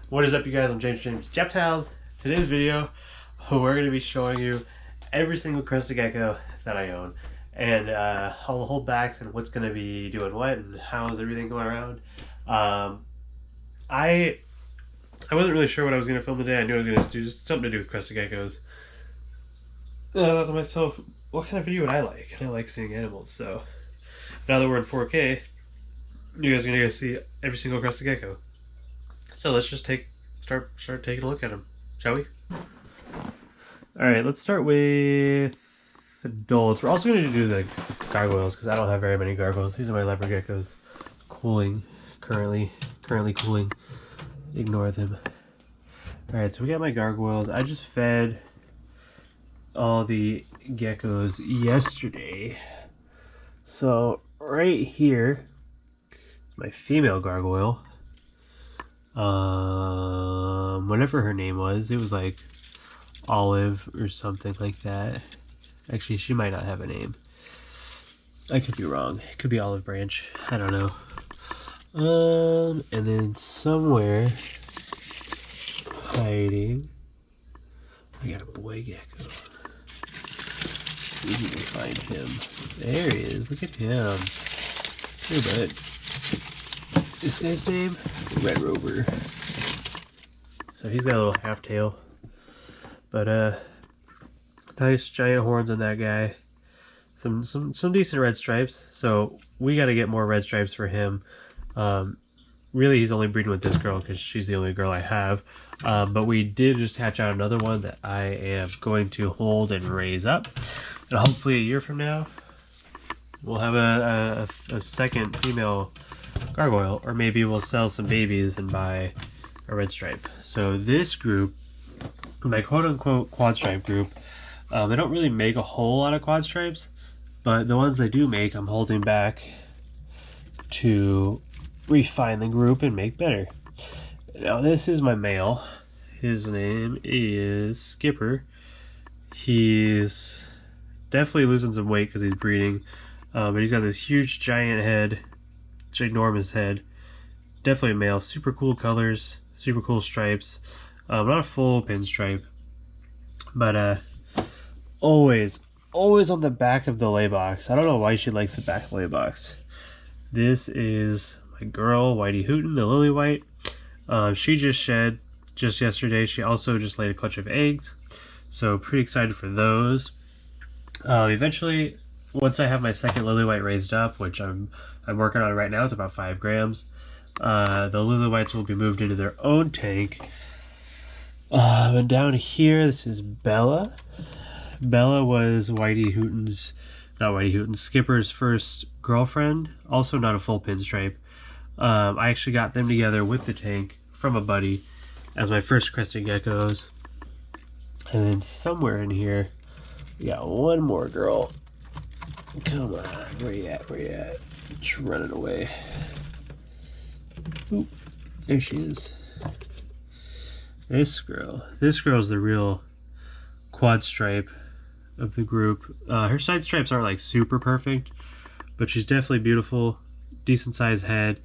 What is up, you guys? I'm James Reptiles. Today's video, we're going to be showing you every single Crested Gecko that I own, and all the holdbacks and what's going to be doing what and how's everything going around. I wasn't really sure what I was going to film today. I knew I was going to do something to do with Crested Geckos. And I thought to myself, what kind of video would I like? And I like seeing animals, so now that we're in 4K, you guys are going to get to see every single Crested Gecko. So let's just start taking a look at them, shall we? All right, let's start with adults. We're also going to do the gargoyles because I don't have very many gargoyles. These are my leopard geckos, cooling, currently cooling. Ignore them. All right, so we got my gargoyles. I just fed all the geckos yesterday. So right here is my female gargoyle. Whatever her name was, it was like Olive or something like that. Actually, she might not have a name. I could be wrong. It could be Olive Branch. I don't know. And then somewhere hiding, I got a boy gecko. See if we can find him. There he is. Look at him. Hey, bud. This guy's name? Red Rover. So he's got a little half tail. But nice giant horns on that guy. Some decent red stripes. So we got to get more red stripes for him. Really, he's only breeding with this girl because she's the only girl I have. But we did just hatch out another one that I am going to hold and raise up. And hopefully a year from now, we'll have a second female gargoyle, or maybe we'll sell some babies and buy a red stripe. So this group, my quote-unquote quad stripe group, they don't really make a whole lot of quad stripes, but the ones they do make, I'm holding back to refine the group and make better. Now this is my male. His name is Skipper. He's definitely losing some weight because he's breeding, but he's got this huge giant head, ginormous head. Definitely a male. Super cool colors, super cool stripes. Not a full pinstripe, but always on the back of the lay box. I don't know why she likes the back of the lay box. This is my girl, Whitey Hooten, the lily white. She just shed just yesterday. She also just laid a clutch of eggs, so pretty excited for those. Eventually, once I have my second lily white raised up, which I'm working on right now, it's about 5 grams. The lily whites will be moved into their own tank. And down here, this is Bella. Bella was Skipper's first girlfriend. Also not a full pinstripe. I actually got them together with the tank from a buddy as my first Crested Geckos. And then somewhere in here, we got one more girl. Come on, where you at? She's running away. Oop, there she is. This girl's the real quad stripe of the group. Her side stripes aren't like super perfect, but she's definitely beautiful, decent sized head,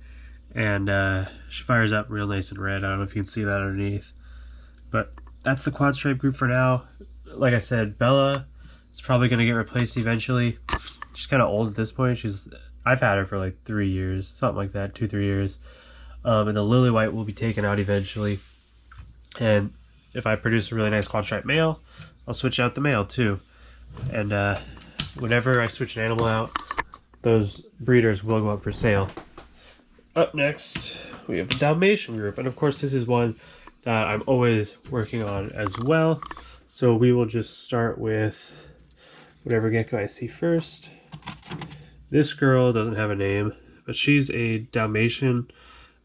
and she fires up real nice and red. I don't know if you can see that underneath, but that's the quad stripe group for now. Like I said, Bella is probably going to get replaced eventually. She's kind of old at this point. I've had her for like 3 years, something like that, 2-3 years. And the lily white will be taken out eventually. And if I produce a really nice quad stripe male, I'll switch out the male too. And whenever I switch an animal out, those breeders will go up for sale. Up next, we have the Dalmatian group. And of course, this is one that I'm always working on as well. So we will just start with whatever gecko I see first. This girl doesn't have a name, but she's a Dalmatian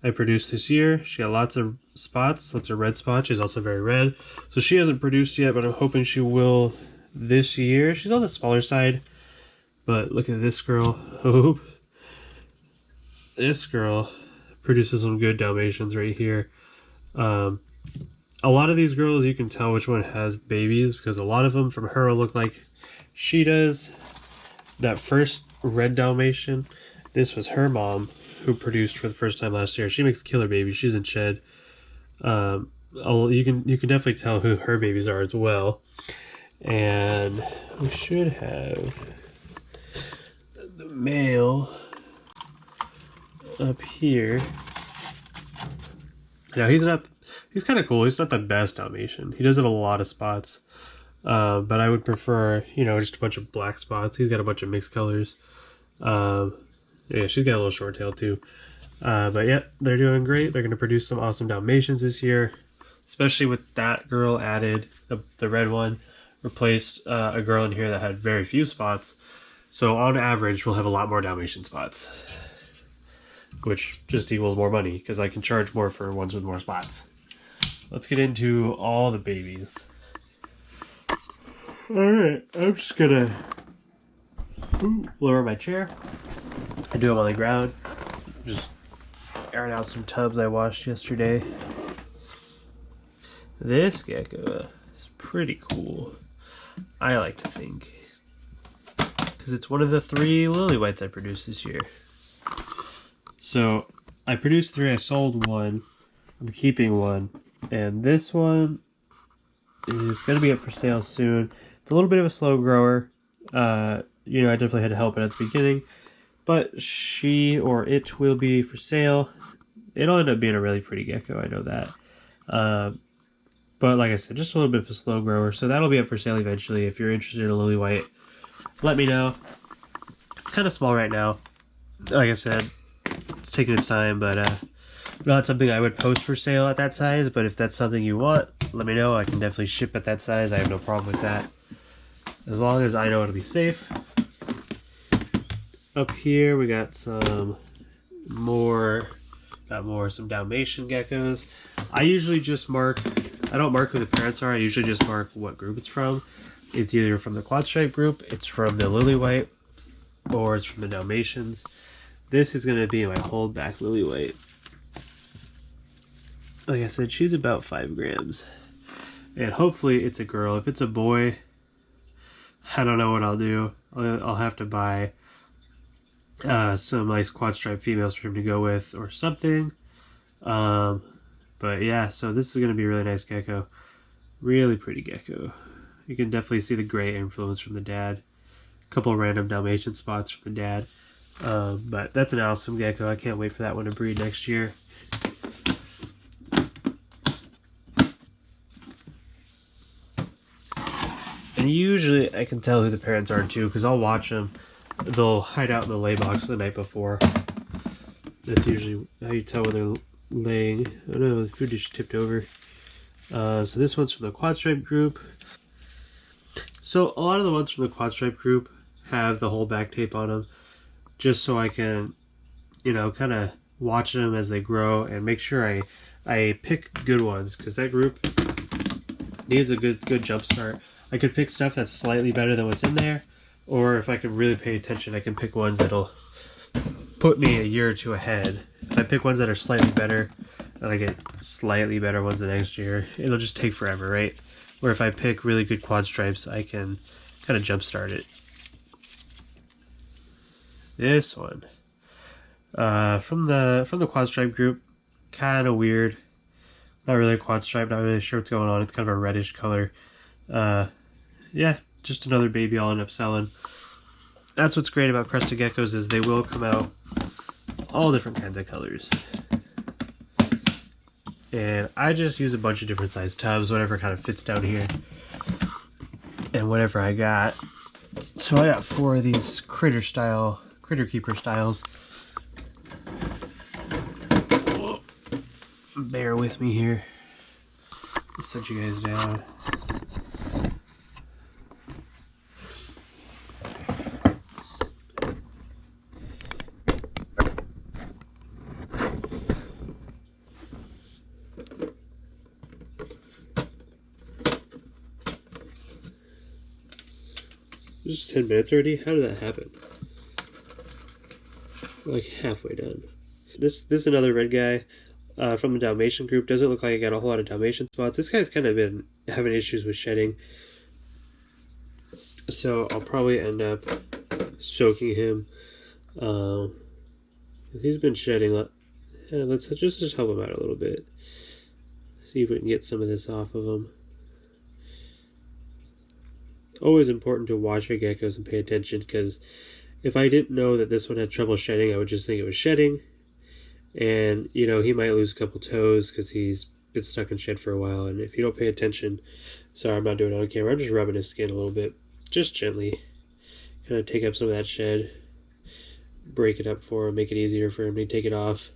I produced this year. She got lots of spots, lots of red spots. She's also very red. So she hasn't produced yet, but I'm hoping she will this year. She's on the smaller side, but look at this girl. Oh, this girl produces some good Dalmatians right here. A lot of these girls, you can tell which one has babies because a lot of them from her look like she does. That first red Dalmatian, this was her mom who produced for the first time last year. She makes killer babies. She's in shed. You can definitely tell who her babies are as well. And we should have the male up here. Now he's kind of cool. He's not the best Dalmatian. He does have a lot of spots. But I would prefer, just a bunch of black spots. He's got a bunch of mixed colors. Yeah, she's got a little short tail too. But yeah, they're doing great. They're going to produce some awesome Dalmatians this year, especially with that girl added. The red one replaced a girl in here that had very few spots. So on average, we'll have a lot more Dalmatian spots, which just equals more money because I can charge more for ones with more spots. Let's get into all the babies. Alright, I'm just gonna lower my chair and do them on the ground. Just airing out some tubs I washed yesterday. This gecko is pretty cool, I like to think, because it's one of the 3 lily whites I produced this year. So I produced 3, I sold 1, I'm keeping 1, and this one is going to be up for sale soon. It's a little bit of a slow grower. I definitely had to help it at the beginning, but she or it will be for sale. It'll end up being a really pretty gecko, I know that. But like I said, just a little bit of a slow grower, so that'll be up for sale eventually. If you're interested in a lily white, let me know. It's kind of small right now. Like I said, it's taking its time, but not something I would post for sale at that size. But if that's something you want, let me know. I can definitely ship at that size. I have no problem with that, as long as I know it'll be safe. Up here we got some some Dalmatian geckos. I usually just I don't mark who the parents are. I usually just mark what group it's from. It's either from the quad stripe group, it's from the lily white, or it's from the Dalmatians. This is going to be my holdback lily white. Like I said, she's about 5 grams. And hopefully it's a girl. If it's a boy, I don't know what I'll do. I'll have to buy some nice quad stripe females for him to go with or something. But yeah, so this is going to be a really nice gecko. Really pretty gecko. You can definitely see the gray influence from the dad. A couple random Dalmatian spots from the dad. But that's an awesome gecko. I can't wait for that one to breed next year. And usually I can tell who the parents are too, because I'll watch them. They'll hide out in the lay box the night before. That's usually how you tell when they're laying. Oh no, the food dish tipped over. So this one's from the quad stripe group. So a lot of the ones from the quad stripe group have the whole back tape on them, just so I can, kind of watch them as they grow and make sure I pick good ones, because that group needs a good jump start. I could pick stuff that's slightly better than what's in there, or if I can really pay attention, I can pick ones that'll put me a year or 2 ahead. If I pick ones that are slightly better, and I get slightly better ones the next year, it'll just take forever, right? Where if I pick really good quad stripes, I can kind of jumpstart it. This one, from the quad stripe group, kind of weird. Not really a quad stripe, not really sure what's going on. It's kind of a reddish color. Yeah, just another baby I'll end up selling. That's what's great about crested geckos, is they will come out all different kinds of colors. And I just use a bunch of different size tubs, whatever kind of fits down here. And whatever I got. So I got 4 of these critter keeper styles. Whoa. Bear with me here. Just set you guys down. Just 10 minutes already? How did that happen? Like halfway done. This is another red guy from the Dalmatian group. Doesn't look like I got a whole lot of Dalmatian spots. This guy's kind of been having issues with shedding, so I'll probably end up soaking him. He's been shedding. Yeah, let's just help him out a little bit. See if we can get some of this off of them. Always important to watch your geckos and pay attention, because if I didn't know that this one had trouble shedding, I would just think it was shedding. And, you know, he might lose a couple toes because he's been stuck in shed for a while. And if you don't pay attention, sorry, I'm not doing it on camera, I'm just rubbing his skin a little bit, just gently. Kind of take up some of that shed, break it up for him, make it easier for him to take it off.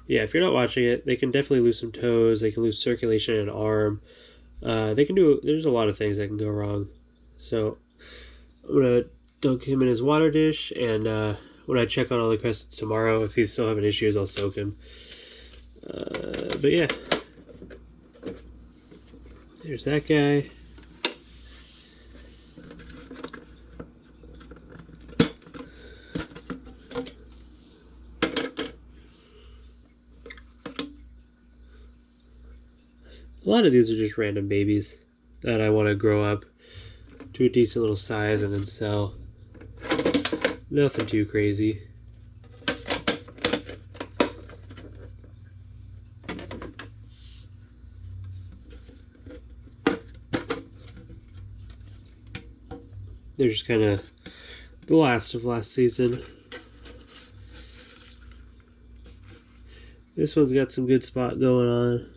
Yeah, if you're not watching it, they can definitely lose some toes, they can lose circulation in an arm. There's a lot of things that can go wrong. So I'm going to dunk him in his water dish, and when I check on all the Cresteds tomorrow, if he's still having issues, I'll soak him. But yeah, there's that guy. A lot of these are just random babies that I want to grow up to a decent little size and then sell. Nothing too crazy. They're just kind of the last of last season. This one's got some good spot going on.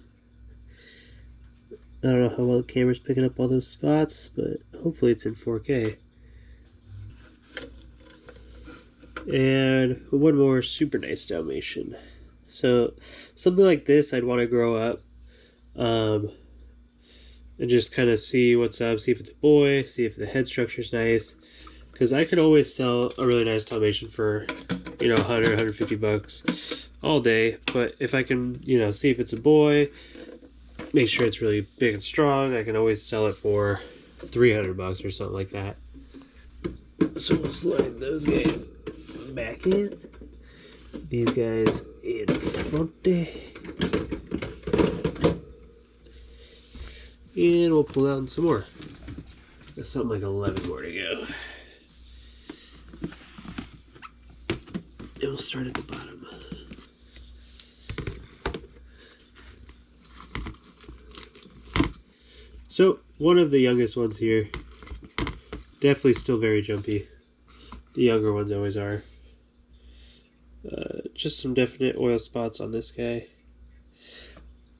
I don't know how well the camera's picking up all those spots, but hopefully it's in 4K. And one more super nice Dalmatian. So something like this I'd want to grow up and just kind of see what's up, see if it's a boy, see if the head structure's nice. Because I could always sell a really nice Dalmatian for, you know, 100, 150 bucks all day. But if I can, you know, see if it's a boy, make sure it's really big and strong, I can always sell it for 300 bucks or something like that. So we'll slide those guys back in. These guys in front. And we'll pull out some more. Got something like 11 more to go. And we'll start at the bottom. So, one of the youngest ones here, definitely still very jumpy. The younger ones always are. Just some definite oil spots on this guy.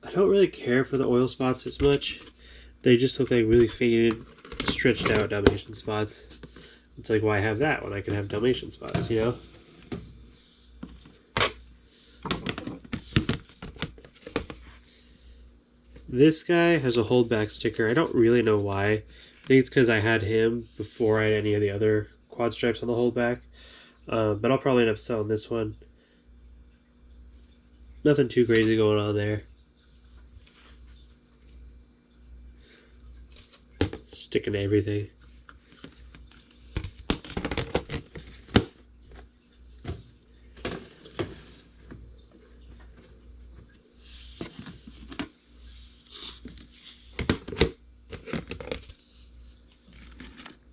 I don't really care for the oil spots as much. They just look like really faded, stretched out Dalmatian spots. It's like, why have that when I can have Dalmatian spots, you know? This guy has a holdback sticker. I don't really know why. I think it's because I had him before I had any of the other quad stripes on the holdback. But I'll probably end up selling this one. Nothing too crazy going on there. Sticking to everything.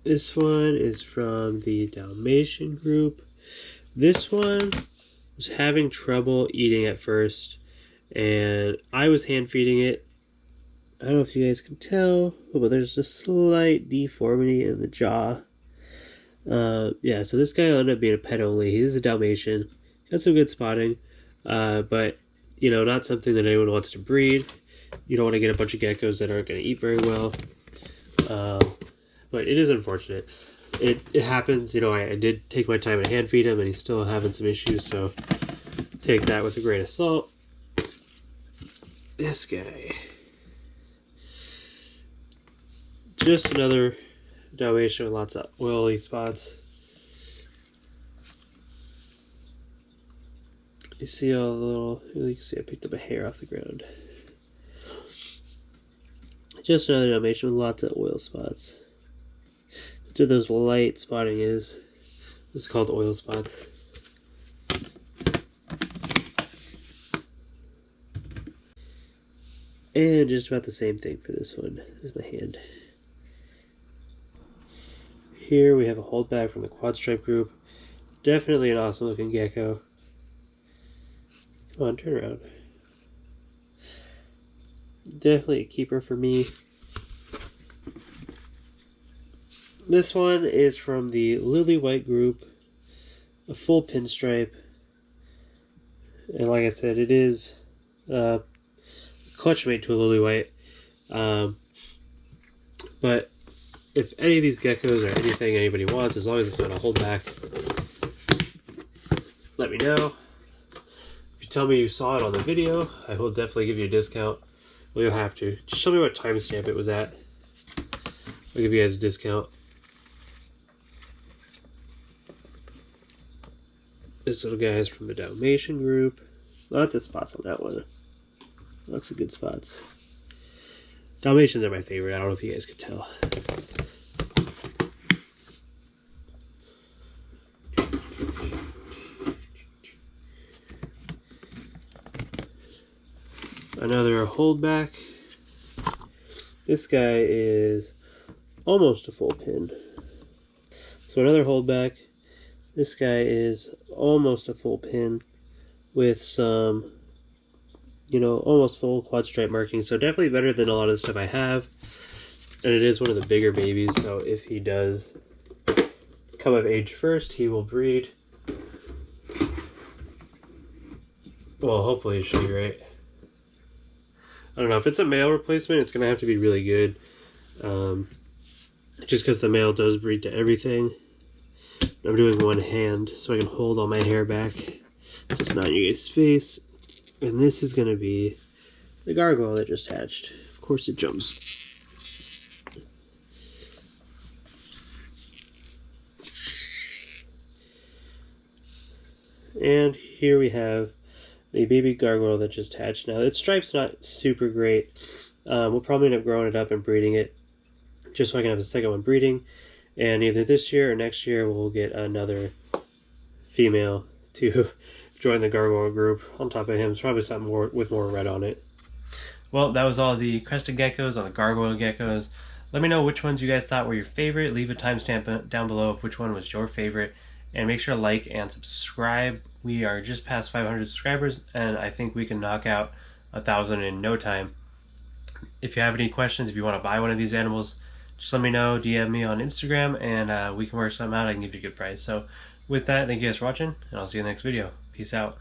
This one is from the Dalmatian group. This one was having trouble eating at first, and I was hand feeding it. I don't know if you guys can tell, but there's a slight deformity in the jaw. Yeah, so this guy ended up being a pet only. He is a Dalmatian. Got some good spotting, but, you know, not something that anyone wants to breed. You don't want to get a bunch of geckos that aren't going to eat very well. But it is unfortunate. It happens, you know, I did take my time and hand feed him, and he's still having some issues, so take that with a grain of salt. This guy. Just another Dalmatian with lots of oily spots. You see all the little, you can see I picked up a hair off the ground. Just another Dalmatian with lots of oil spots. That's what those light spotting is. It's called oil spots. And just about the same thing for this one. This is my hand. Here we have a holdback from the quad stripe group. Definitely an awesome looking gecko. Come on, turn around. Definitely a keeper for me. This one is from the Lily White group, a full pinstripe, and like I said, it is clutch mate to a Lily White. But if any of these geckos or anything anybody wants, as long as it's not a holdback, let me know. If you tell me you saw it on the video, I will definitely give you a discount. Well, you'll have to. Just show me what timestamp it was at. I'll give you guys a discount. This little guy is from the Dalmatian group. Lots of spots on that one. Lots of good spots. Dalmatians are my favorite. I don't know if you guys could tell. Another holdback. This guy is almost a full pin. So another holdback. This guy is almost a full pin with some, you know, almost full quad stripe marking. So definitely better than a lot of the stuff I have. And it is one of the bigger babies, so if he does come of age first, he will breed. Well, hopefully it should be right. I don't know, if it's a male replacement, it's going to have to be really good. Just because the male does breed to everything. I'm doing one hand so I can hold all my hair back. Just not in your guys' face. And this is going to be the gargoyle that just hatched. Of course it jumps. And here we have the baby gargoyle that just hatched. Now, its stripe's not super great. We'll probably end up growing it up and breeding it just so I can have a second one breeding. And either this year or next year, we'll get another female to join the gargoyle group on top of him. It's probably something more with more red on it. Well, that was all the crested geckos on the gargoyle geckos. Let me know which ones you guys thought were your favorite. Leave a timestamp down below of which one was your favorite. And make sure to like and subscribe. We are just past 500 subscribers, and I think we can knock out 1,000 in no time. If you have any questions, if you want to buy one of these animals, just let me know, DM me on Instagram, and we can work something out. I can give you a good price. So with that, thank you guys for watching, and I'll see you in the next video. Peace out.